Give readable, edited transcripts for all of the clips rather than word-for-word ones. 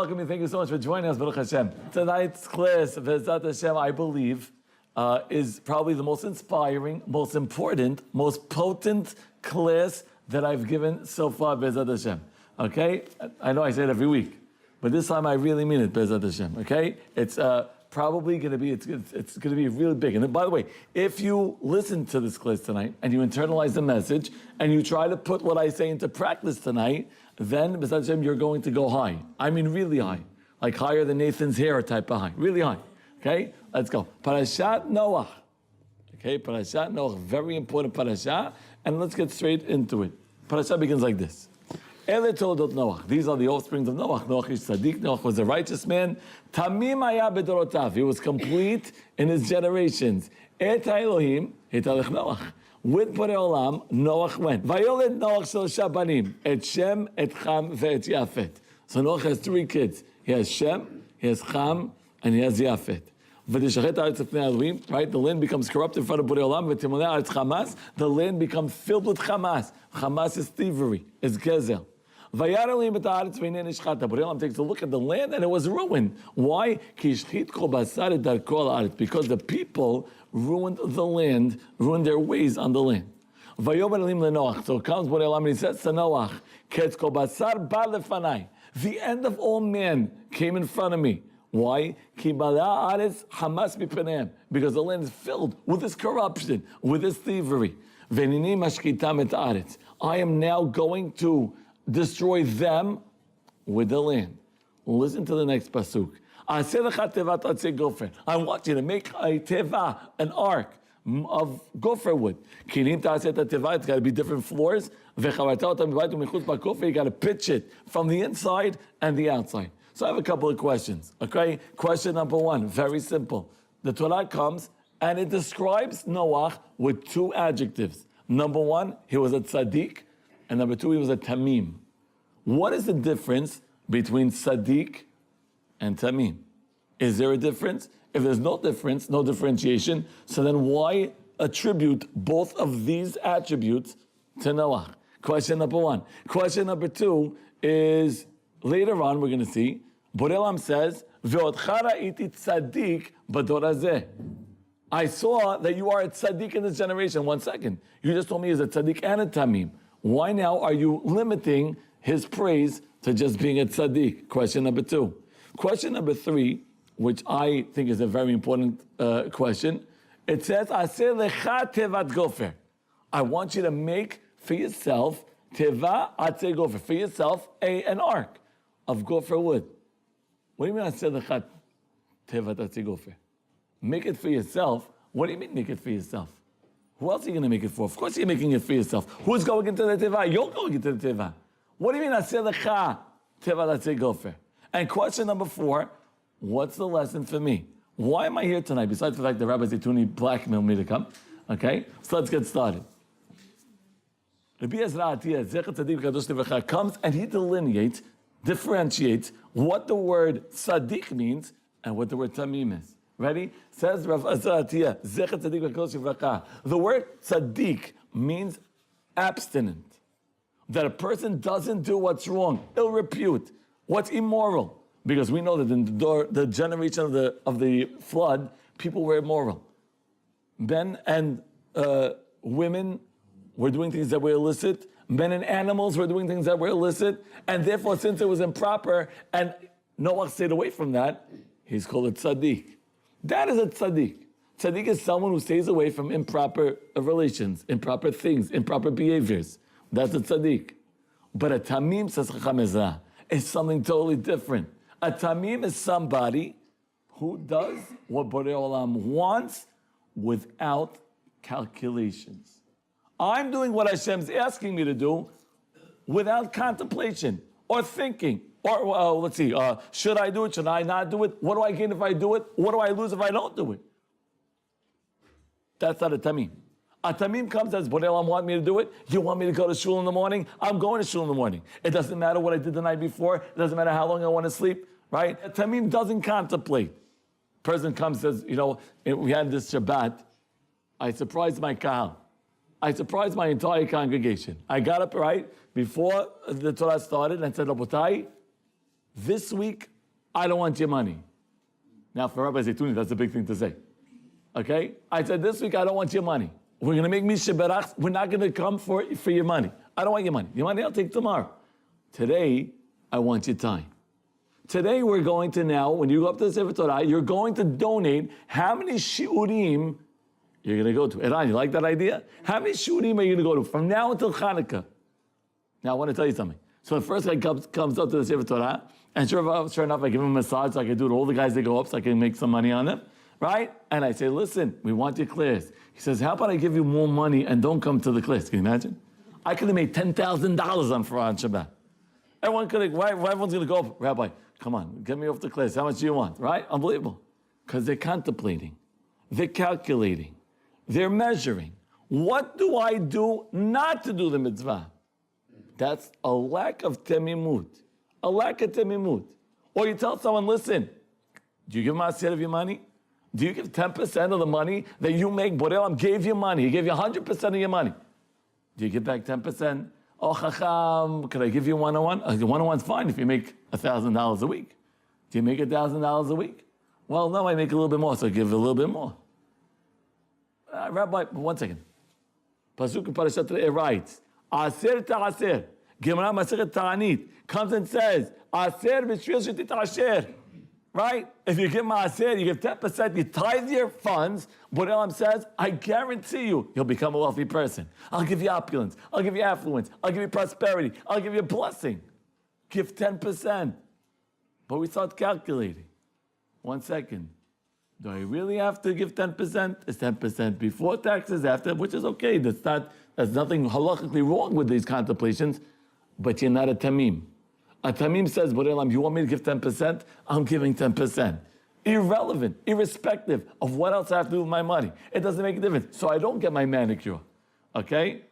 welcome you. Thank you so much for joining us, Baruch Hashem. Tonight's class, Ve'ezrat Hashem, I believe, is probably the most inspiring, most important, most potent class that I've given so far, Ve'ezrat Hashem. Okay? I know I say it every week, but this time I really mean it, Ve'ezrat Hashem. Okay? It's probably going to be, it's going to be really big. And by the way, if you listen to this class tonight and you internalize the message and you try to put what I say into practice tonight, then, B'ezrat Hashem, you're going to go high. I mean really high. Like higher than Nathan's hair type of high. Really high. Okay? Let's go. Parshat Noach. Okay? Parshat Noach. Very important parasha. And let's get straight into it. Parasha begins like this. Ele toldot Noach. These are the offsprings of Noach. Noach is Sadiq. Noach was a righteous man. Tamim haya bedorotav. He was complete in his generations. Et Elohim hitalech Noach. With Borei Olam, Noach went. Vayoled Noach shlosha banim. Et Shem, et Cham, ve'et Yafet. So Noach has three kids. He has Shem, he has Cham, and he has Yafet. V'tishachet haaretz lefnei Elohim. Right? The land becomes corrupt in front of Borei Olam. V'timoneh haaretz Chamas. The land becomes filled with Chamas. Chamas is thievery. It's Gezel. Vayar Elohim et haaretz v'hinei nishchata. Borei Olam takes a look at the land and it was ruined. Why? Ki ishchit kol basar et darko al haaretz. Because the people ruined the land, ruined their ways on the land. Vayomer Elohim leNoach. So comes Borei Olam and he says to Noach, Ketz kol basar ba lefanai. The end of all man came in front of me. Why? Ki mala'ah haaretz hamas mipeneim. Because the land is filled with this corruption, with this thievery. V'hineni mashchitam et haaretz. I am now going to destroy them with the land. Listen to the next pasuk. I want you to make a teva, an ark of gopher wood. It's got to be different floors. You got to pitch it from the inside and the outside. So I have a couple of questions. Okay, question number one, very simple. The Torah comes and it describes Noach with two adjectives. Number one, he was a tzaddik, and number two, he was a tamim. What is the difference between tzaddik and tamim? Is there a difference? If there's no difference, no differentiation, so then why attribute both of these attributes to Noach? Question number one. Question number two is, later on we're going to see, Borei Olam says, Ve'otcha ra'iti tzaddik b'dor hazeh. I saw that you are a tzaddik in this generation. 1 second. You just told me he's a tzaddik and a tamim. Why now are you limiting his praise to just being a tzaddik? Question number two. Question number three, which I think is a very important question. It says, Aseh lecha tevat gofer. I want you to make for yourself teva atzei gofer. For yourself an ark of gopher wood. What do you mean Aseh lecha tevat atzei gofer? Make it for yourself. What do you mean make it for yourself? Who else are you going to make it for? Of course you're making it for yourself. Who's going into the teva? You're going into the teva. What do you mean Aseh lecha tevat atzei gofer? And question number four, what's the lesson for me? Why am I here tonight? Besides the fact that Rabbi Zeytouneh blackmailed me to come. Okay? So let's get started. Rabbi Ezra comes and he delineates, differentiates what the word tzaddik means and what the word tamim is. Ready? Says Rav Ezra the word tzaddik means abstinent. That a person doesn't do what's wrong, ill repute, what's immoral. Because we know that in the generation of the flood, people were immoral. Men and women were doing things that were illicit. Men and animals were doing things that were illicit. And therefore, since it was improper, and Noach stayed away from that, he's called a tzaddik. That is a tzaddik. Tzaddik is someone who stays away from improper relations, improper things, improper behaviors. That's a tzaddik. But a tamim, says Chacham Ezra, is something totally different. A tamim is somebody who does what Borei Olam wants without calculations. I'm doing what Hashem's asking me to do without contemplation or thinking. Or, let's see, should I do it? Should I not do it? What do I gain if I do it? What do I lose if I don't do it? That's not a tamim. A tamim comes as Borei Olam want me to do it. You want me to go to shul in the morning? I'm going to shul in the morning. It doesn't matter what I did the night before. It doesn't matter how long I want to sleep. Right? A tamim doesn't contemplate. Person comes and says, we had this Shabbat. I surprised my kahal. I surprised my entire congregation. I got up right before the Torah started and said, Rabotai, this week, I don't want your money. Now, for Rabbi Zeytouneh, that's a big thing to say. Okay? I said, this week, I don't want your money. We're going to make Misha Berach. We're not going to come for your money. I don't want your money. Your money I'll take tomorrow. Today, I want your time. Today, we're going to now, when you go up to the Sefer Torah, you're going to donate how many shiurim you're going to go to. Eran, you like that idea? How many shiurim are you going to go to from now until Hanukkah? Now, I want to tell you something. So the first guy comes up to the Sefer Torah, and sure enough, I give him a massage, so I can do it. All the guys that go up, so I can make some money on them, right? And I say, listen, we want your class. He says, how about I give you more money and don't come to the class? Can you imagine? I could have made $10,000 on Shabbat. Everyone's going to go up. Rabbi, come on, get me off the class. How much do you want, right? Unbelievable. Because they're contemplating. They're calculating. They're measuring. What do I do not to do the mitzvah? That's a lack of temimut. A lack of temimut. Or you tell someone, listen, do you give maaser of your money? Do you give 10% of the money that you make? Borelam gave you money. He gave you 100% of your money. Do you give back 10%? Oh, Chacham, could I give you one-on-one? One-on-one's fine if you make $1,000 a week. Do you make $1,000 a week? Well, no, I make a little bit more, so I give a little bit more. Rabbi, 1 second. Pasuk in Parshat today writes, Aser ta'aser. Gemara Masechet Ta'anit comes and says, Aser b'shvil shetit. Right? If you give maaser, you give 10%, you tithe your funds, Borelam says, I guarantee you'll become a wealthy person. I'll give you opulence. I'll give you affluence. I'll give you prosperity. I'll give you a blessing. Give 10%. But we start calculating. 1 second. Do I really have to give 10%? Is 10% before taxes, after, which is okay. There's nothing halakhically wrong with these contemplations, but you're not a tamim. A tamim says, Borelam, you want me to give 10%? I'm giving 10%. Irrelevant, irrespective of what else I have to do with my money. It doesn't make a difference. So I don't get my manicure. Okay?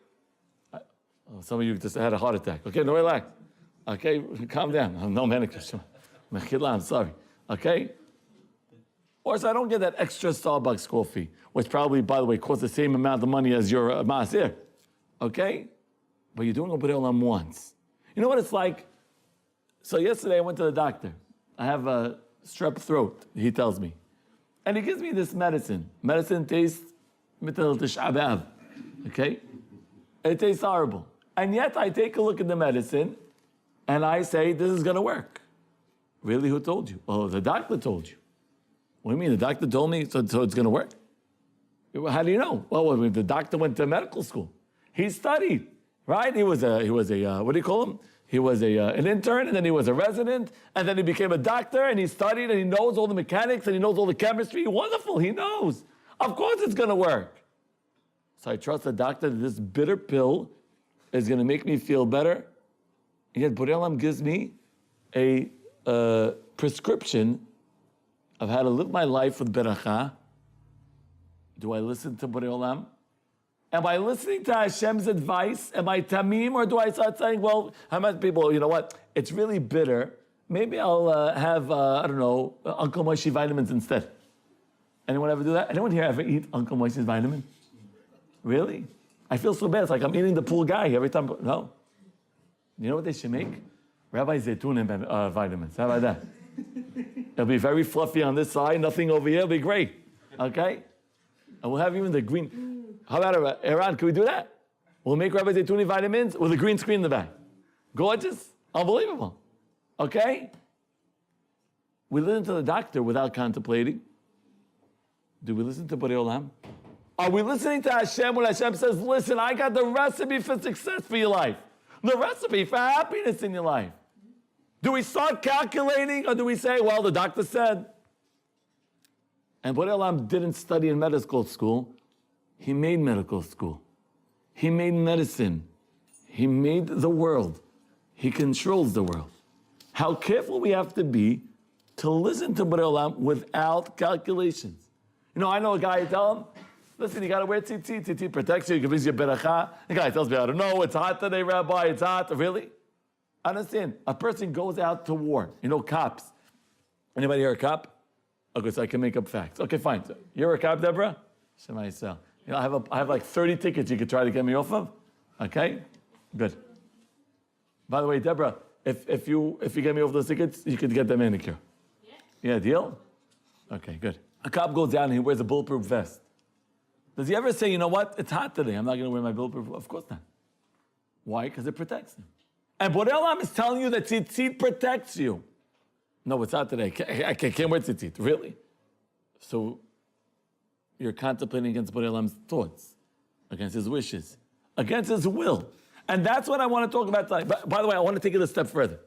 Some of you just had a heart attack. Okay, no, relax. Okay, calm down. No manicure. I'm sorry. Okay? Or so I don't get that extra Starbucks coffee, which probably, by the way, costs the same amount of money as your maaser. Okay? But you're doing a Borelam once. You know what it's like? So yesterday I went to the doctor. I have a strep throat, he tells me. And he gives me this medicine. Medicine tastes mitel Tisha B'Av. Okay? It tastes horrible. And yet I take a look at the medicine and I say, this is going to work. Really, who told you? Oh, the doctor told you. What do you mean? The doctor told me, so it's going to work? How do you know? Well, the doctor went to medical school. He studied, right? He was a what do you call him? He was an intern, and then he was a resident, and then he became a doctor, and he studied, and he knows all the mechanics, and he knows all the chemistry. Wonderful, he knows. Of course it's going to work. So I trust the doctor that this bitter pill is going to make me feel better. And yet Borelam gives me a prescription of how to live my life with beracha. Do I listen to Borelam? Am I listening to Hashem's advice? Am I tamim, or do I start saying, well, how many people, you know what, it's really bitter. Maybe I'll have, I don't know, Uncle Moshe vitamins instead. Anyone ever do that? Anyone here ever eat Uncle Moshe's vitamin? Really? I feel so bad. It's like I'm eating the pool guy every time. No. You know what they should make? Rabbi Zeytouneh vitamins. How about that? It'll be very fluffy on this side, nothing over here. It'll be great. Okay? And we'll have even the green. How about Iran? Can we do that? We'll make Rabbi Zeytouneh vitamins with a green screen in the back. Gorgeous. Unbelievable. Okay? We listen to the doctor without contemplating. Do we listen to Borei Olam? Are we listening to Hashem when Hashem says, listen, I got the recipe for success for your life. The recipe for happiness in your life. Do we start calculating, or do we say, well, the doctor said? And Borei Olam didn't study in medical school. He made medical school. He made medicine. He made the world. He controls the world. How careful we have to be to listen to Borei Olam without calculations. You know, I know a guy, you tell him, listen, you got to wear tzitzit. Tzitzit protects you. It gives you beracha. The guy tells me, I don't know. It's hot today, Rabbi. It's hot. Really? Understand? A person goes out to war. You know, cops. Anybody here a cop? Okay, so I can make up facts. Okay, fine. So you're a cop, Deborah? Shema Yisrael. You know, I have like 30 tickets you could try to get me off of. Okay? Good. By the way, Deborah, if you get me over those tickets, you could get the manicure. Yeah, deal? Okay, good. A cop goes down and he wears a bulletproof vest. Does he ever say, you know what? It's hot today. I'm not going to wear my bulletproof? Of course not. Why? Because it protects him. And Borei Olam is telling you that tzitzit protects you. No, it's hot today. I can't wear tzitzit. Really? So you're contemplating against Borei Olam's thoughts, against his wishes, against his will. And that's what I want to talk about tonight. But, by the way, I want to take it a step further.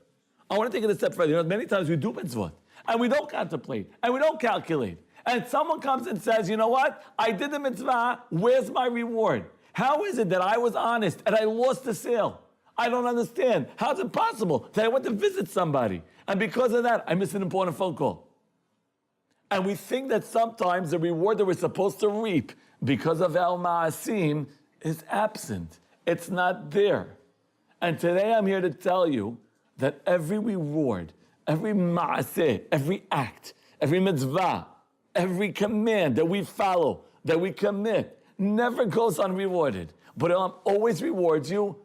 You know, many times we do mitzvot, and we don't contemplate, and we don't calculate. And someone comes and says, you know what? I did the mitzvah. Where's my reward? How is it that I was honest and I lost the sale? I don't understand. How is it possible that I went to visit somebody, and because of that, I missed an important phone call? And we think that sometimes the reward that we're supposed to reap because of al ma'asim is absent. It's not there. And today I'm here to tell you that every reward, every ma'aseh, every act, every mitzvah, every command that we follow, that we commit, never goes unrewarded. But Allah always rewards you,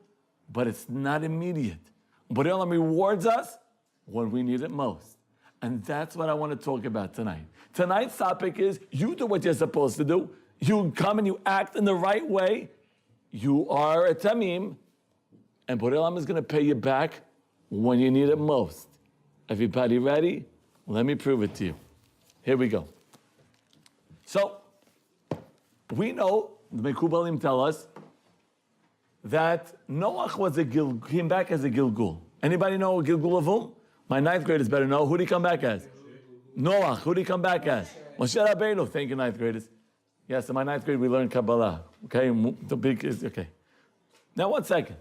but it's not immediate. But Allah rewards us when we need it most. And that's what I want to talk about tonight. Tonight's topic is, you do what you're supposed to do. You come and you act in the right way. You are a Tamim, and Borei Olam is going to pay you back when you need it most. Everybody ready? Let me prove it to you. Here we go. So, we know, the Mekubalim tell us, that Noach came back as a Gilgul. Anybody know a Gilgul of whom? My ninth graders better know. Who did he come back as? Noach. Who did he come back as? Moshe Rabbeinu. Thank you, ninth graders. Yes, in my ninth grade we learned Kabbalah. Okay, the big is okay. Now 1 second.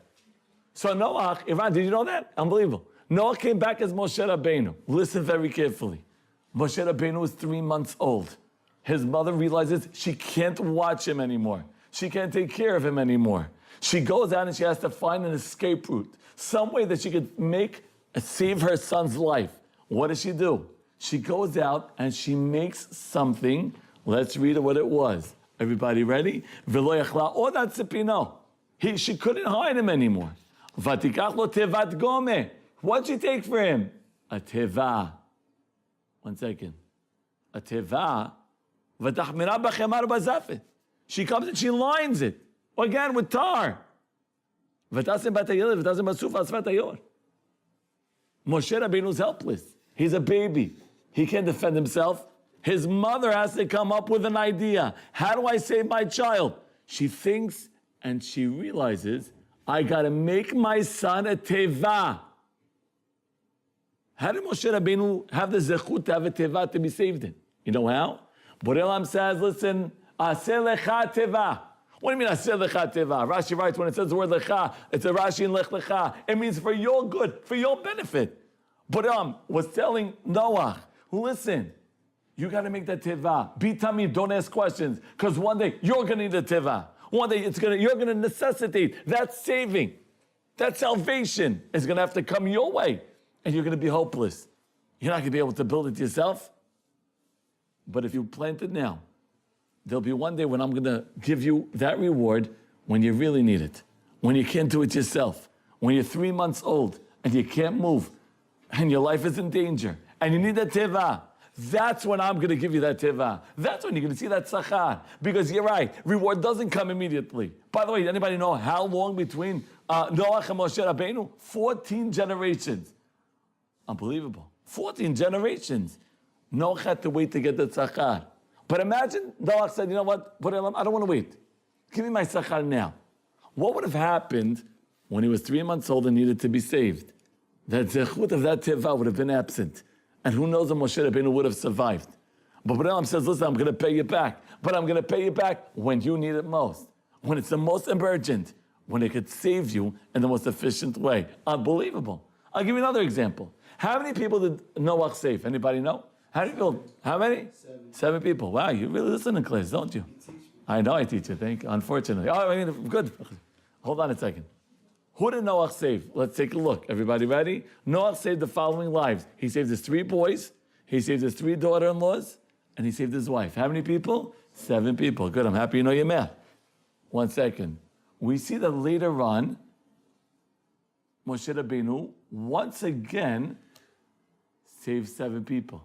So Noach, Iran, did you know that? Unbelievable. Noach came back as Moshe Rabbeinu. Listen very carefully. Moshe Rabbeinu was 3 months old. His mother realizes she can't watch him anymore. She can't take care of him anymore. She goes out and she has to find an escape route, some way that she could save her son's life. What does she do? She goes out and she makes something. Let's read what it was. Everybody ready? She couldn't hide him anymore. What'd she take for him? A teva. 1 second. A teva. She comes and she lines it. Again with tar. Moshe Rabbeinu's helpless. He's a baby. He can't defend himself. His mother has to come up with an idea. How do I save my child? She thinks and she realizes, I got to make my son a teva. How did Moshe Rabbeinu have the zechut to have a teva to be saved in? You know how? Borei Olam says, listen, aseh lecha teva. What do you mean, aseh lecha teva? Rashi writes, when it says the word lecha, it's a Rashi in lech lecha. It means for your good, for your benefit. Borei was telling Noach, listen, you got to make that teva. Be tamid, don't ask questions, because one day you're going to need a teva. One day you're going to necessitate that saving, that salvation is going to have to come your way, and you're going to be hopeless. You're not going to be able to build it yourself. But if you plant it now, there'll be one day when I'm going to give you that reward when you really need it, when you can't do it yourself, when you're 3 months old and you can't move, and your life is in danger, and you need that teva. That's when I'm going to give you that teva. That's when you're going to see that tzachar. Because you're right, reward doesn't come immediately. By the way, anybody know how long between Noach and Moshe Rabbeinu? 14 generations. Unbelievable. 14 generations. Noach had to wait to get the tzachar. But imagine Noach said, you know what, I don't want to wait. Give me my tzachar now. What would have happened when he was 3 months old and needed to be saved? That zechut of that teva would have been absent. And who knows if Moshe Rabbeinu would have survived. But Borei Olam says, listen, I'm going to pay you back. But I'm going to pay you back when you need it most. When it's the most emergent. When it could save you in the most efficient way. Unbelievable. I'll give you another example. How many people did Noach save? Anybody know? How many people? How many? 7 people. Wow, you really listen in class, don't you? I know I teach you, thank you. Unfortunately. Oh, I mean, good. Hold on a second. Who did Noach save? Let's take a look. Everybody ready? Noach saved the following lives. He saved his 3 boys, he saved his 3 daughter-in-laws, and he saved his wife. How many people? 7 people. Good, I'm happy you know your math. 1 second. We see that later on, Moshe Rabbeinu once again saves 7 people.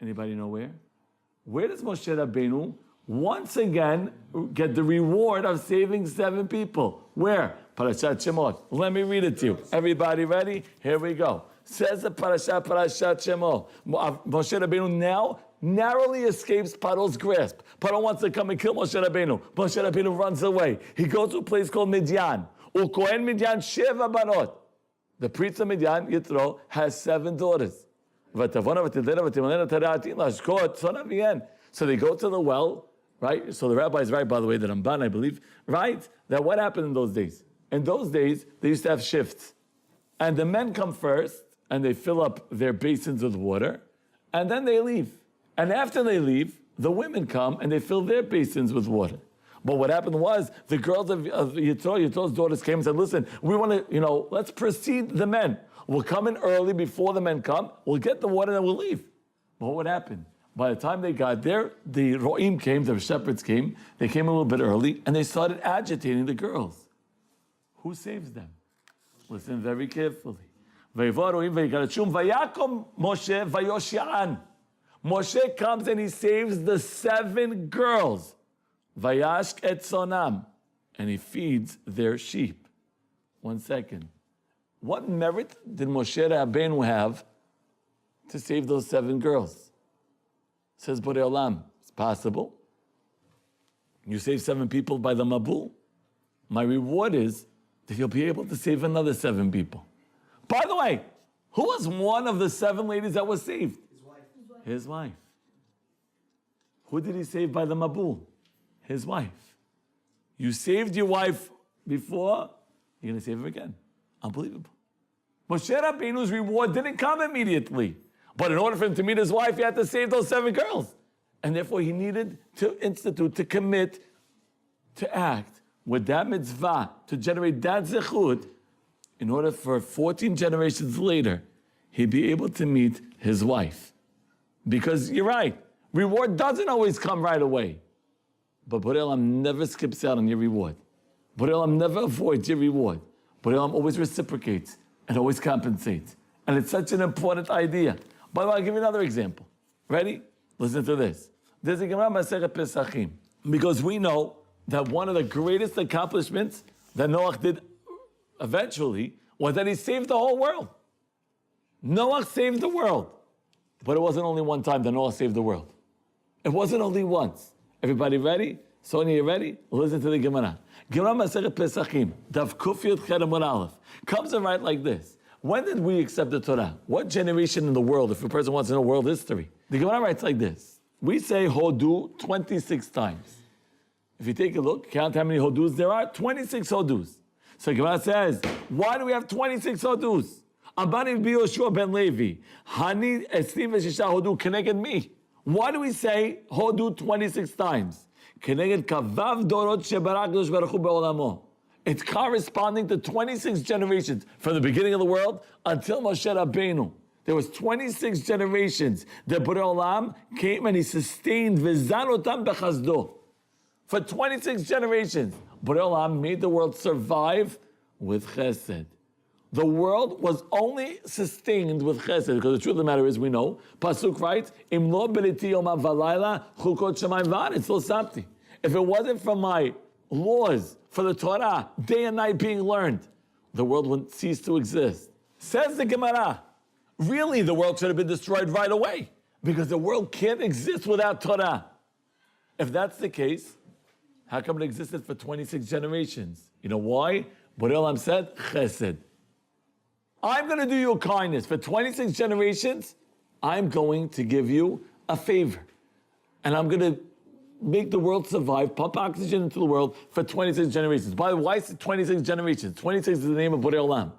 Anybody know where? Where does Moshe Rabbeinu once again get the reward of saving 7 people? Where? Parashat Shemot. Let me read it to you. Everybody ready? Here we go. Says the Parashat Shemot. Moshe Rabbeinu now narrowly escapes Paro's grasp. Paro wants to come and kill Moshe Rabbeinu. Moshe Rabbeinu runs away. He goes to a place called Midian. Ukohen Midian Sheva Barot. The priest of Midian, Yitro, has 7 daughters. So they go to the well, right? So the rabbi is right, by the way, that Ramban, I believe, right? That what happened in those days? In those days, they used to have shifts. And the men come first, and they fill up their basins with water, and then they leave. And after they leave, the women come, and they fill their basins with water. But what happened was, the girls of Yitro's daughters came and said, listen, we want to, let's precede the men. We'll come in early before the men come, we'll get the water, and then we'll leave. But what happened? By the time they got there, the Ro'im came, the shepherds came, they came a little bit early, and they started agitating the girls. Who saves them? Listen very carefully. Moshe comes and he saves the 7 girls. Vayashk et sonam. And he feeds their sheep. 1 second. What merit did Moshe Rabbeinu have to save those 7 girls? Says Borei Olam, it's possible. You save 7 people by the Mabul. My reward is that you'll be able to save another 7 people. By the way, who was one of the 7 ladies that was saved? His wife. Who did he save by the Mabul? His wife. You saved your wife before, you're going to save her again. Unbelievable. Moshe Rabbeinu's reward didn't come immediately. But in order for him to meet his wife, he had to save those 7 girls. And therefore he needed to institute, to commit, to act with that mitzvah, to generate that zechut, in order for 14 generations later, he'd be able to meet his wife. Because you're right, reward doesn't always come right away. But Borei Olam never skips out on your reward. Borei Olam never avoids your reward. Borei Olam always reciprocates and always compensates. And it's such an important idea. By the way, I'll give you another example. Ready? Listen to this. There's a Gemara Masechet Pesachim. Because we know that one of the greatest accomplishments that Noach did eventually was that he saved the whole world. Noach saved the world. But it wasn't only one time that Noah saved the world. It wasn't only once. Everybody ready? Sonia, you ready? Listen to the Gemara. Gemara Masechet Pesachim, Daf Kuf Yud Chet Amud Aleph, comes and writes like this. When did we accept the Torah? What generation in the world, if a person wants to know world history? The Gemara writes like this. We say Hodu 26 times. If you take a look, count how many Hodus there are, 26 Hodus. So Gemara says, why do we have 26 Hodus? Abani Yoshua ben Levi, Hani Esrim Veshisha Hodu, connected me. Why do we say Hodu 26 times? Connected Kavav Dorot Shebarak Dosh Baruch Hu Be'olamo. It's corresponding to 26 generations from the beginning of the world until Moshe Rabbeinu. There was 26 generations that Borei Olam came and he sustained V'zanotam Bechazdo. For 26 generations, Borei Olam made the world survive with Chesed. The world was only sustained with Chesed, because the truth of the matter is, we know, Pasuk writes, Im lo beliti yomam v'layla chukot shamayim v'aretz lo sabti. If it wasn't for my laws, for the Torah, day and night being learned, the world would cease to exist. Says the Gemara, really the world should have been destroyed right away, because the world can't exist without Torah. If that's the case, how come it existed for 26 generations? You know why? Borei Olam said, Chesed. I'm going to do you a kindness. For 26 generations, I'm going to give you a favor. And I'm going to make the world survive, pump oxygen into the world for 26 generations. By the way, why is it 26 generations? 26 is the name of Borei Olam.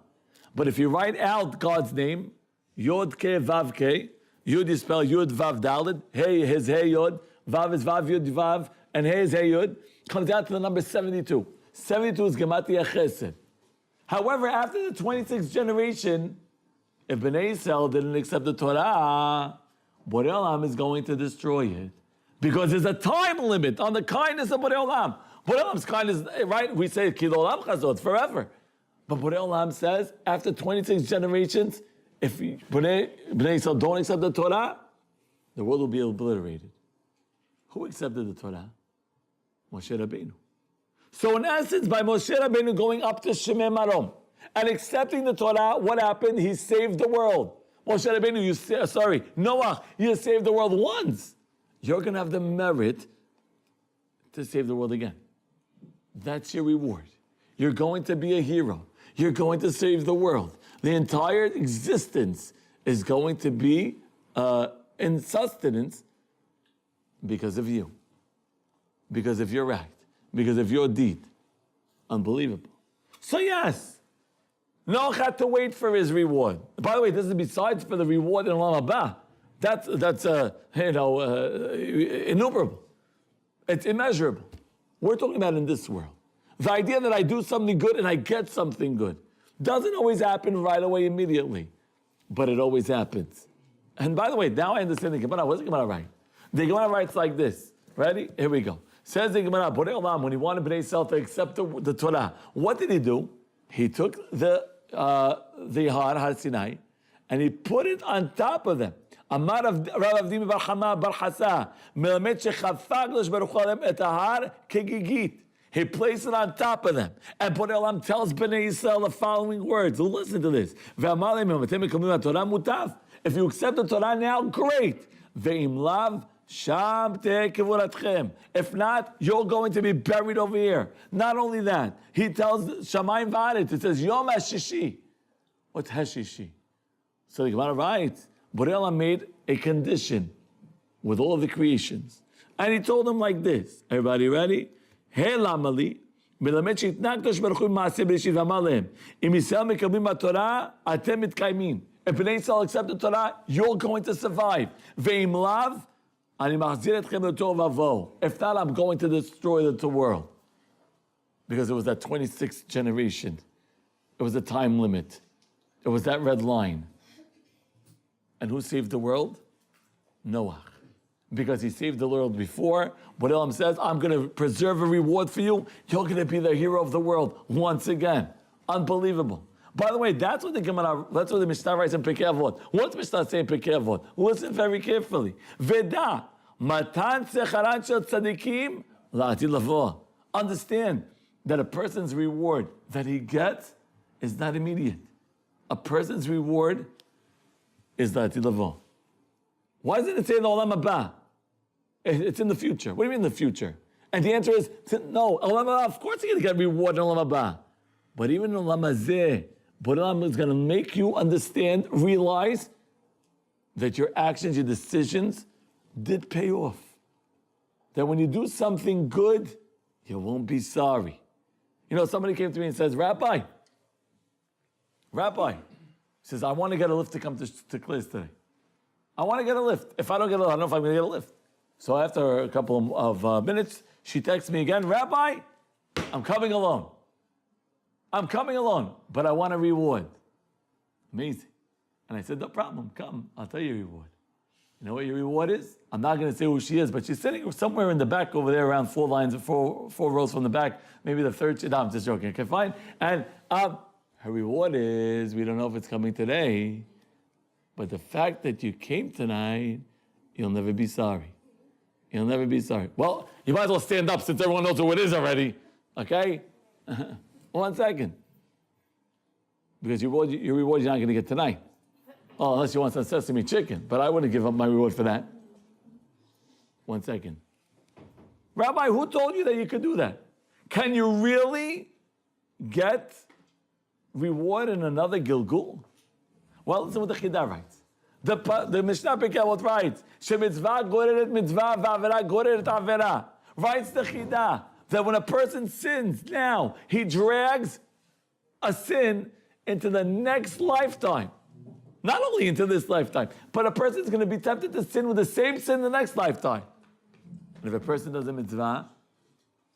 But if you write out God's name, Yod Ke Vav Ke, Yud you spell Yud Vav Daled, Hey is Hey Yod, Vav is Vav Yud Vav, and Hey is Hey Yud, comes down to the number 72. 72 is Gematria Chesed. However, after the 26th generation, if Bnei Yisrael didn't accept the Torah, Borei Olam is going to destroy it. Because there's a time limit on the kindness of Borei Olam. Borei Olam's kindness, right? We say, Ki l'olam chazo, it's forever. But Borei Olam says, after 26 generations, if Bnei Yisrael don't accept the Torah, the world will be obliterated. Who accepted the Torah? Moshe Rabbeinu. So in essence, by Moshe Rabbeinu going up to Shemei Marom and accepting the Torah, what happened? He saved the world. Moshe Rabbeinu, Noach, you saved the world once. You're going to have the merit to save the world again. That's your reward. You're going to be a hero. You're going to save the world. The entire existence is going to be in sustenance because of you, because of your act, because of your deed. Unbelievable. So yes, Noach had to wait for his reward. By the way, this is besides for the reward in Olam Haba. That's innumerable. It's immeasurable. We're talking about in this world. The idea that I do something good and I get something good doesn't always happen right away immediately, but it always happens. And by the way, now I understand the Gemara. What's the Gemara write? The Gemara writes like this. Ready? Here we go. Says the Gemara, Borei Olam, when he wanted Bnei Yisrael to accept the Torah, what did he do? He took the Har Sinai, and he put it on top of them. Amar Rav Avdim bar Chama bar Hasa, melamed shechafag l'sh baruch hu alem et har kegigit. He placed it on top of them. And Borei Olam tells Bnei Yisrael the following words. Listen to this. If you accept the Torah now, great. Ve'im lav sham te'eh kevuratchem. If not, you're going to be buried over here. Not only that, he tells Shamayim v'aretz. It says Yom HaShishi. What's Hashishi? So the Gemara writes, Borei Olam made a condition with all of the creations. And he told them like this. Everybody ready? Hey Lamali, מלמד שהתנה הקדוש ברוך הוא במעשה בראשית ואמר להם, אם ישראל מקבלים בתורה, אתם מתקיימים. If Bnei Yisrael accept the Torah, you're going to survive. ואם לאו, אני מחזיר אתכם לתוהו ובוהו. If not, I'm going to destroy the world. Because it was that 26th generation. It was a time limit. It was that red line. And who saved the world? Noach. Because he saved the world before. But Elam says, I'm going to preserve a reward for you. You're going to be the hero of the world once again. Unbelievable. By the way, that's what the Mishnah writes in Pirkei Avot. What's Mishnah saying in Pirkei Avot? Listen very carefully. Veda, matan secharan shel tzadikim la'atid lavo. Understand that a person's reward that he gets is not immediate. A person's reward is la'atid lavo. Why doesn't it say in the Olam Haba? It's in the future. What do you mean in the future? And the answer is, no, Olam Haba, of course you're going to get reward in Olam Haba. But even in Olam Hazeh, Olam is going to make you understand, realize that your actions, your decisions did pay off. That when you do something good, you won't be sorry. You know, somebody came to me and says, Rabbi, he says, I want to get a lift to come to class today. I want to get a lift. If I don't get a lift, I don't know if I'm going to get a lift. So after a couple of minutes, she texts me again, Rabbi, I'm coming alone. But I want a reward. Amazing. And I said, no problem, come, I'll tell you your reward. You know what your reward is? I'm not going to say who she is, but she's sitting somewhere in the back over there, around four rows from the back, maybe the third, no, I'm just joking, okay, fine. And her reward is, we don't know if it's coming today, but the fact that you came tonight, you'll never be sorry. You'll never be sorry. Well, you might as well stand up since everyone knows who it is already. Okay? 1 second. Because your reward you're not going to get tonight. Oh, unless you want some sesame chicken. But I wouldn't give up my reward for that. 1 second. Rabbi, who told you that you could do that? Can you really get reward in another Gilgul? Well, listen what the Chida writes. The Mishnah Pirkei Avot writes, "Shemitzvah goreret mitzvah v'avera goreret avera." Writes the Chida that when a person sins now, he drags a sin into the next lifetime. Not only into this lifetime, but a person is going to be tempted to sin with the same sin in the next lifetime. And if a person does a mitzvah,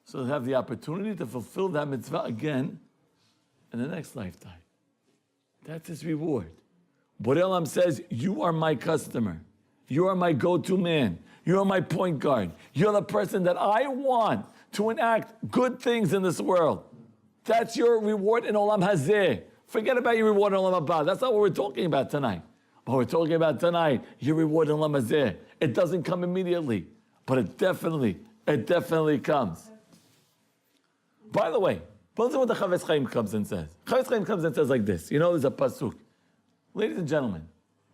so he'll have the opportunity to fulfill that mitzvah again in the next lifetime. That's his reward. Borei Olam says, you are my customer. You are my go-to man. You are my point guard. You're the person that I want to enact good things in this world. That's your reward in Olam Hazeh. Forget about your reward in Olam Haba. That's not what we're talking about tonight. What we're talking about tonight, your reward in Olam Hazeh. It doesn't come immediately, but it definitely comes. By the way, listen what the Chavetz Chaim comes and says. Chavetz Chaim comes and says like this. You know, there's a pasuk. Ladies and gentlemen,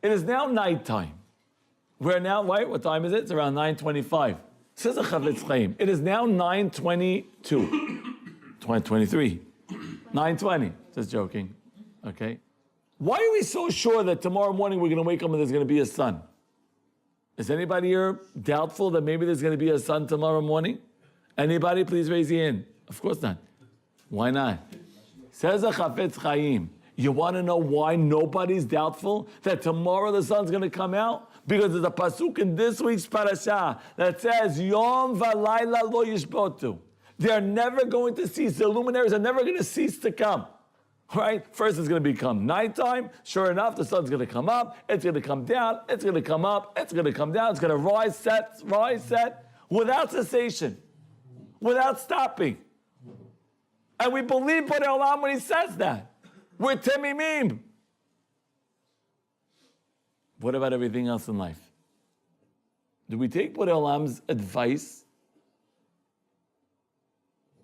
it is now nighttime. We're now, right? What time is it? It's around 9:25. Says the Chavetz Chaim. It is now 9:22. 2023. 9:20. Just joking. Okay. Why are we so sure that tomorrow morning we're going to wake up and there's going to be a sun? Is anybody here doubtful that maybe there's going to be a sun tomorrow morning? Anybody, please raise your hand. Of course not. Why not? Says the Chavetz Chaim. You want to know why nobody's doubtful that tomorrow the sun's going to come out? Because there's a pasuk in this week's parasha that says, Yom v'layla lo yishbotu. They're never going to cease. The luminaries are never going to cease to come. Right? First it's going to become nighttime. Sure enough, the sun's going to come up. It's going to come down. It's going to come up. It's going to come down. It's going to rise, set, without cessation, without stopping. And we believe Borei Olam when he says that. We're Temimim. What about everything else in life? Do we take Borei Olam's advice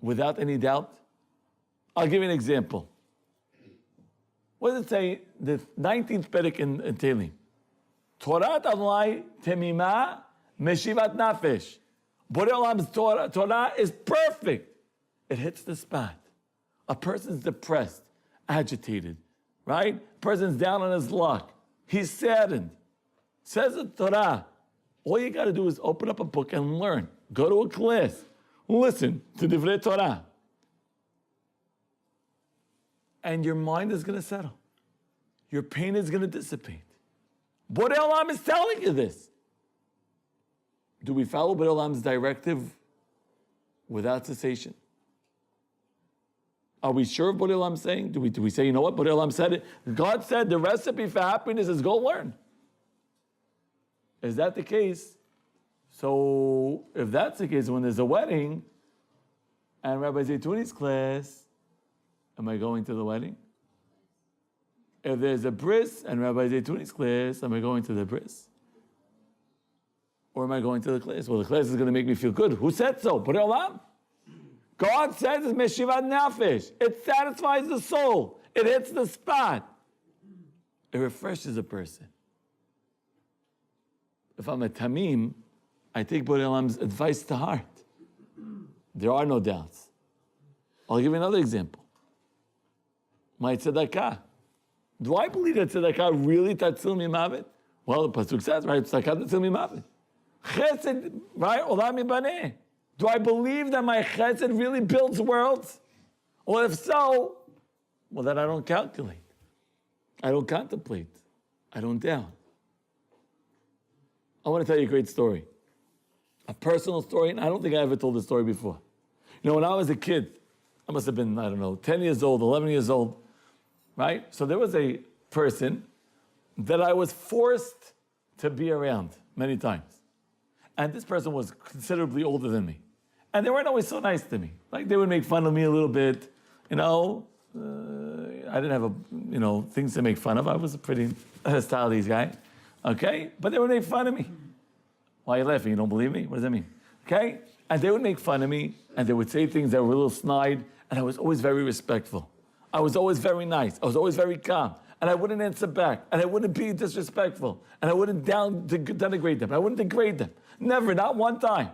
without any doubt? I'll give you an example. What does it say? The 19th Perek in Tehillim. Torah Adonai temimah meshivat nafesh. Borei Olam's Torah is perfect. It hits the spot. A person's depressed, agitated, right? A person's down on his luck. He's saddened. Says the Torah, all you got to do is open up a book and learn. Go to a class. Listen to Divrei Torah. And your mind is going to settle. Your pain is going to dissipate. Borei Olam is telling you this. Do we follow Borei Olam's directive without cessation? Are we sure of Borei Olam saying? Do we say, you know what, Borei Olam said it? God said the recipe for happiness is go learn. Is that the case? So if that's the case, when there's a wedding and Rabbi Zeytouneh's class, am I going to the wedding? If there's a bris and Rabbi Zeytouneh's class, am I going to the bris? Or am I going to the class? Well, the class is going to make me feel good. Who said so? Borei Olam. God says it's meshivat nafesh. It satisfies the soul. It hits the spot. It refreshes a person. If I'm a Tamim, I take Borei Olam's advice to heart. There are no doubts. I'll give you another example. My tzedakah. Do I believe that tzedakah really tatzil mimavet? Well, the pasuk says, right? Tzedakah tatzil mimavet. Chesed, right? Olam mibaneh. Do I believe that my chesed really builds worlds? Well, if so, well, then I don't calculate. I don't contemplate. I don't doubt. I want to tell you a great story. A personal story, and I don't think I ever told this story before. You know, when I was a kid, I must have been, 10 years old, 11 years old, right? So there was a person that I was forced to be around many times. And this person was considerably older than me. And they weren't always so nice to me. Like, they would make fun of me a little bit. I didn't have things to make fun of. I was a pretty stylish guy. Okay? But they would make fun of me. Why are you laughing? You don't believe me? What does that mean? Okay? And they would make fun of me, and they would say things that were a little snide, and I was always very respectful. I was always very nice. I was always very calm. And I wouldn't answer back. And I wouldn't be disrespectful. And I wouldn't denigrate them. I wouldn't degrade them. Never, not one time.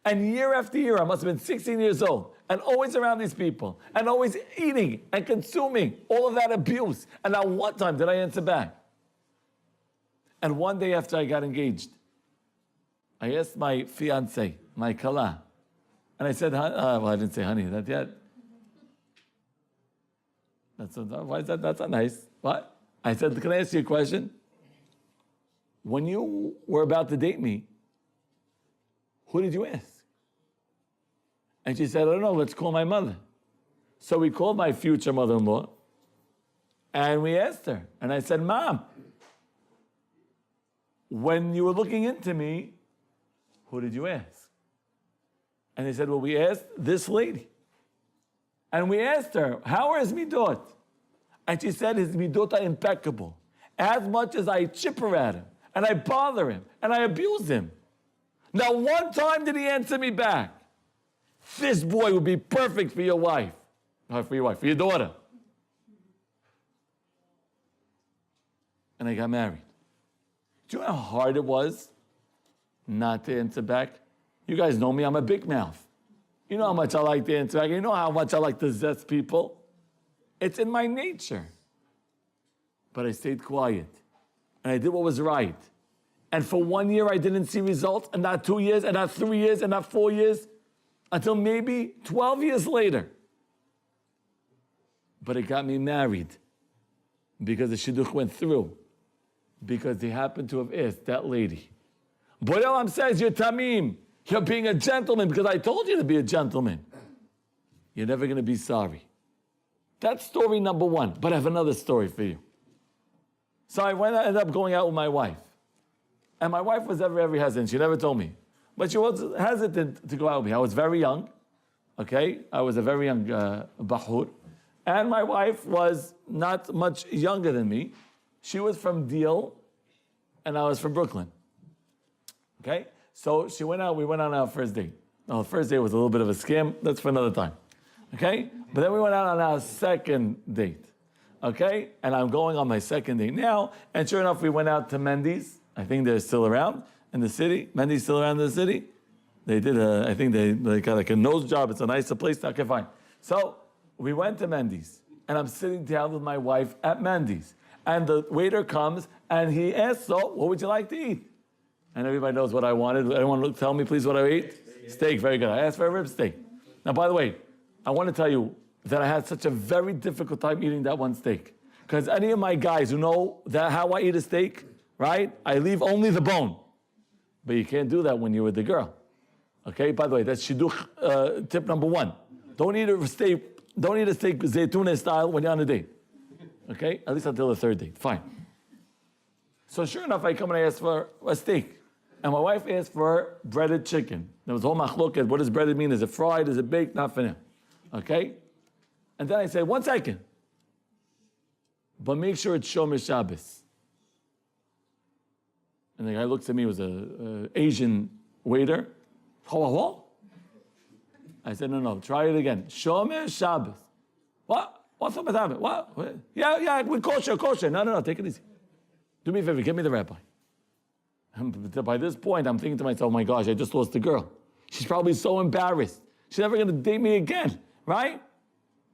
And year after year, I must have been 16 years old, and always around these people, and always eating and consuming all of that abuse. And not one time did I answer back. And one day after I got engaged, I asked my fiancée, my kala, and I said, I didn't say honey, not yet. Why is that? That's not nice. What? I said, can I ask you a question? When you were about to date me, who did you ask? And she said, I don't know, let's call my mother. So we called my future mother-in-law, and we asked her. And I said, Mom, when you were looking into me, who did you ask? And they said, well, we asked this lady. And we asked her, how are his midot? And she said his midot are impeccable. As much as I chipper at him, and I bother him, and I abuse him. Now, one time did he answer me back. This boy would be perfect for your wife. Not for your wife, for your daughter. And I got married. Do you know how hard it was not to answer back? You guys know me, I'm a big mouth. You know how much I like to answer back. You know how much I like to zest people. It's in my nature. But I stayed quiet. And I did what was right. And for 1 year, I didn't see results, and not 2 years, and not 3 years, and not 4 years, until maybe 12 years later. But it got me married because the shidduch went through, because they happened to have asked that lady. Borei Olam says, you're Tamim. You're being a gentleman because I told you to be a gentleman. You're never going to be sorry. That's story number one. But I have another story for you. So I ended up going out with my wife. And my wife was very hesitant. She never told me. But she was hesitant to go out with me. I was very young. Okay? I was a very young bahur. And my wife was not much younger than me. She was from Deal, and I was from Brooklyn. Okay? So she went out, we went on our first date. Now, the first date was a little bit of a scam. That's for another time. Okay? But then we went out on our second date. Okay? And I'm going on my second date now. And sure enough, we went out to Mendy's. I think they're still around in the city. Mendy's still around in the city. They did I think they got like a nose job. It's a nicer place. Okay, fine. So we went to Mendy's. And I'm sitting down with my wife at Mendy's. And the waiter comes and he asks, so what would you like to eat? And everybody knows what I wanted. Anyone tell me, please, what I ate? Steak, very good. I asked for a rib steak. Now, by the way, I want to tell you that I had such a very difficult time eating that one steak. Because any of my guys who know that how I eat a steak, right? I leave only the bone. But you can't do that when you're with the girl. Okay? By the way, that's shidduch tip number one. Don't eat a steak Zeytouneh style when you're on a date. Okay? At least until the third date. Fine. So sure enough, I come and I ask for a steak. And my wife asked for breaded chicken. There was a whole machloket. What does breaded mean? Is it fried? Is it baked? Not for now. Okay? And then I said, 1 second. But make sure it's Shomer Shabbos. And the guy looks at me, it was an Asian waiter. What? I said, no, try it again. Shomer Shabbos. What? What's up with that? What? Yeah, with kosher. No, take it easy. Do me a favor, give me the rabbi. And by this point, I'm thinking to myself, oh my gosh, I just lost the girl. She's probably so embarrassed. She's never going to date me again, right?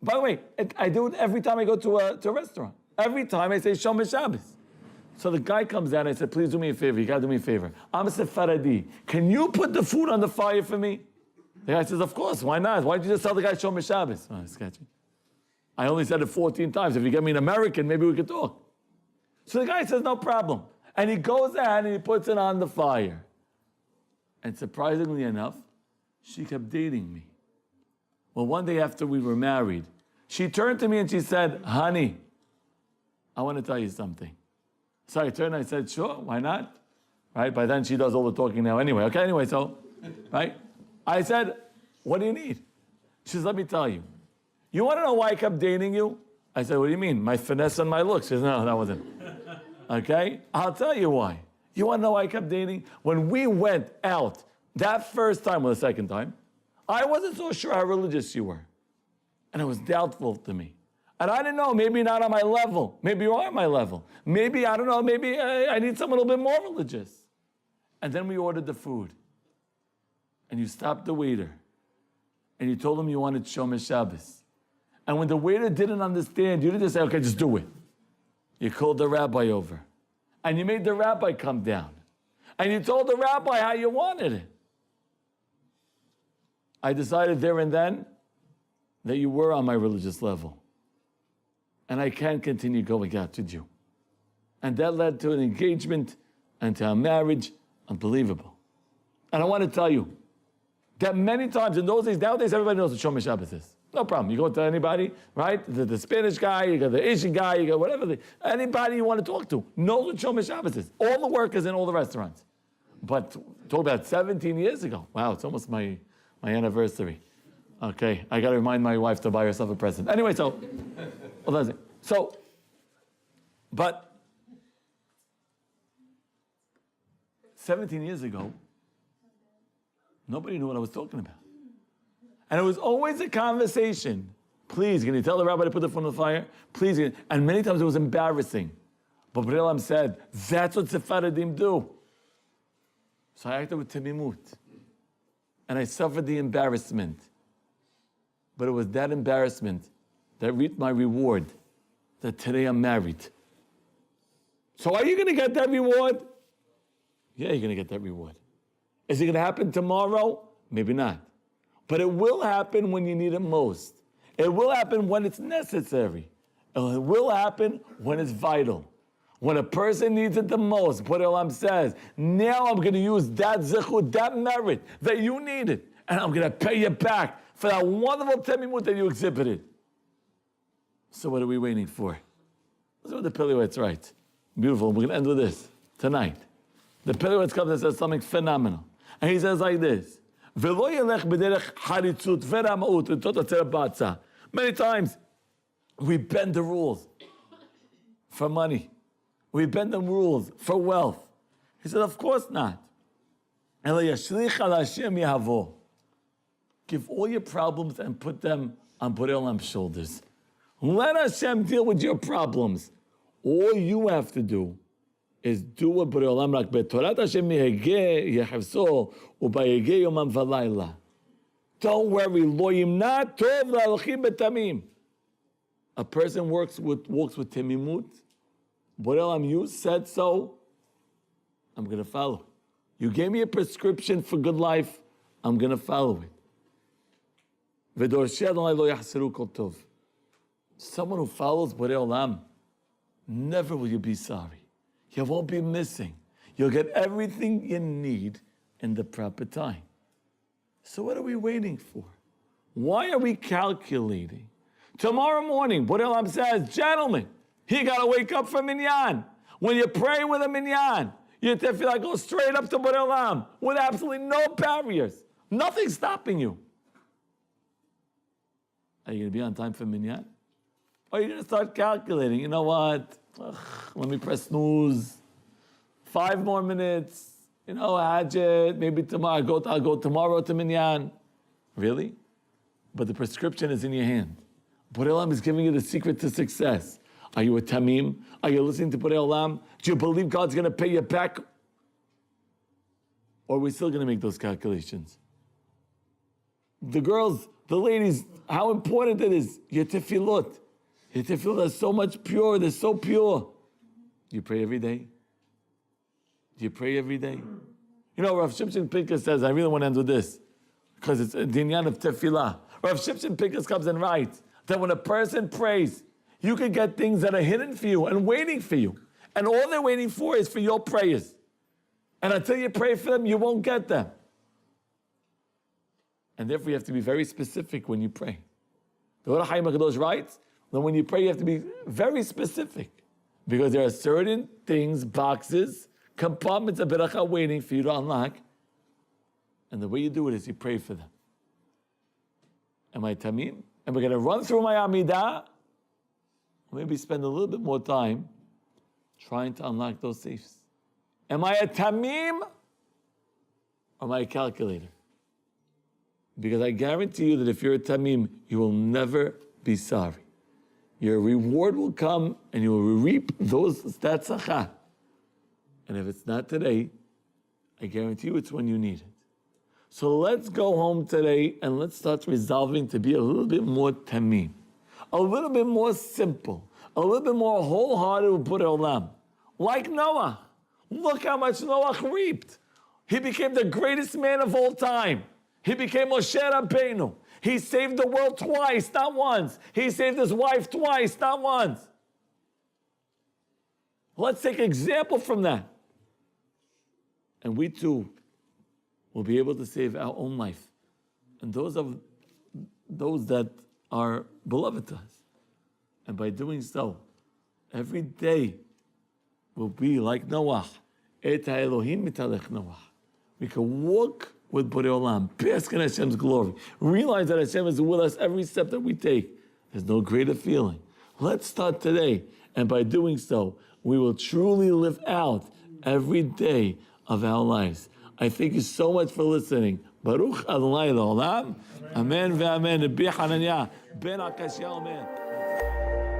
By the way, I do it every time I go to a restaurant. Every time I say Shomer Shabbos. So the guy comes out and I said, please do me a favor. You got to do me a favor. I'm a Sephardi. Can you put the food on the fire for me? The guy says, of course. Why not? Why don't you just tell the guy Shomer Shabbos? Oh, sketchy. I only said it 14 times. If you get me an American, maybe we could talk. So the guy says, no problem. And he goes out and he puts it on the fire. And surprisingly enough, she kept dating me. Well, one day after we were married, she turned to me and she said, honey, I want to tell you something. So I turned and I said, sure, why not? Right? By then she does all the talking now anyway. Okay, anyway, so, right? I said, what do you need? She says, let me tell you. You want to know why I kept dating you? I said, what do you mean? My finesse and my looks. She says, no, that wasn't. Okay? I'll tell you why. You want to know why I kept dating? When we went out that first time or the second time, I wasn't so sure how religious you were. And it was doubtful to me. And I didn't know, maybe not on my level. Maybe you are on my level. Maybe, I don't know, maybe I need someone a little bit more religious. And then we ordered the food. And you stopped the waiter. And you told him you wanted Shomer Shabbos. And when the waiter didn't understand, you didn't just say, okay, just do it. You called the rabbi over. And you made the rabbi come down. And you told the rabbi how you wanted it. I decided there and then that you were on my religious level. And I can't continue going out with you. And that led to an engagement and to a marriage. Unbelievable. And I want to tell you that many times in those days, nowadays everybody knows what Shomer Shabbos is. No problem. You go to anybody, right? The Spanish guy, you got the Asian guy, you got whatever. Anybody you want to talk to knows what Shomer Shabbos is. All the workers in all the restaurants. But talk about 17 years ago. Wow, it's almost my anniversary. Okay, I got to remind my wife to buy herself a present. Anyway, but 17 years ago, nobody knew what I was talking about. And it was always a conversation. Please, can you tell the rabbi to put the phone on the fire? Please. And many times it was embarrassing. But B'nai said, that's what Sephardim do. So I acted with Tamimut. And I suffered the embarrassment. But it was that embarrassment that reaped my reward, that today I'm married. So are you going to get that reward? Yeah, you're going to get that reward. Is it going to happen tomorrow? Maybe not. But it will happen when you need it most. It will happen when it's necessary. It will happen when it's vital. When a person needs it the most, Borei Olam says, now I'm going to use that zechut, that merit that you needed, and I'm going to pay you back for that wonderful temimut that you exhibited. So what are we waiting for? Listen what the Pelewates writes. Beautiful. We're going to end with this tonight. The Pelewates comes and says something phenomenal. And he says like this, many times we bend the rules for money. We bend the rules for wealth. He said, of course not. Give all your problems and put them on Borei Olam's shoulders. Let Hashem deal with your problems. All you have to do is do what Borei Olam rak betorat Hashem mihegeh yechevso ubayegeh yomam v'layla. Don't worry, lo yimna tov la'alchim betamim. A person walks with temimut. Borei Olam, you said so, I'm going to follow. You gave me a prescription for good life, I'm going to follow it. Someone who follows Borei Olam, never will you be sorry. You won't be missing. You'll get everything you need in the proper time. So what are we waiting for? Why are we calculating? Tomorrow morning, Borei Olam says, gentlemen, you got to wake up for minyan. When you pray with a minyan, your tefillah goes straight up to Borei Olam with absolutely no barriers. Nothing stopping you. Are you going to be on time for minyan? Or are you going to start calculating? You know what? Let me press snooze. 5 more minutes. You know, Hajjat, maybe tomorrow. I'll go tomorrow to minyan. Really? But the prescription is in your hand. Borei Olam is giving you the secret to success. Are you a Tamim? Are you listening to Borei Olam? Do you believe God's going to pay you back? Or are we still going to make those calculations? The girls, the ladies, how important it is. Your tefillot. Your tefillot is so much pure. They're so pure. Do you pray every day? Do you pray every day? You know, Rav Shimshon Pinkus says, I really want to end with this, because it's a dinyan of tefillah. Rav Shimshon Pinkus comes and writes that when a person prays, you can get things that are hidden for you and waiting for you. And all they're waiting for is for your prayers. And until you pray for them, you won't get them. And therefore, you have to be very specific when you pray. The Or HaChaim HaKadosh writes that when you pray, you have to be very specific. Because there are certain things, boxes, compartments of beracha waiting for you to unlock. And the way you do it is you pray for them. Am I Tamim? And we're going to run through my Amidah. Maybe spend a little bit more time trying to unlock those safes. Am I a Tamim? Or am I a calculator? Because I guarantee you that if you're a Tamim, you will never be sorry. Your reward will come and you will reap those tzedakah. And if it's not today, I guarantee you it's when you need it. So let's go home today and let's start resolving to be a little bit more Tamim. A little bit more simple, a little bit more wholehearted with Borei Olam. Like Noah. Look how much Noach reaped. He became the greatest man of all time. He became Moshe Rabbeinu. He saved the world twice, not once. He saved his wife twice, not once. Let's take an example from that. And we too will be able to save our own life. And those that are beloved to us. And by doing so, every day will be like Noach. Et ha'Elohim mitalech Noach. We can walk with Borei Olam. Bask in Hashem's glory. Realize that Hashem is with us every step that we take. There's no greater feeling. Let's start today. And by doing so, we will truly live out every day of our lives. I thank you so much for listening. Baruch Adonai L'Olam. Amen ve'amen. Ben Akashia, amen.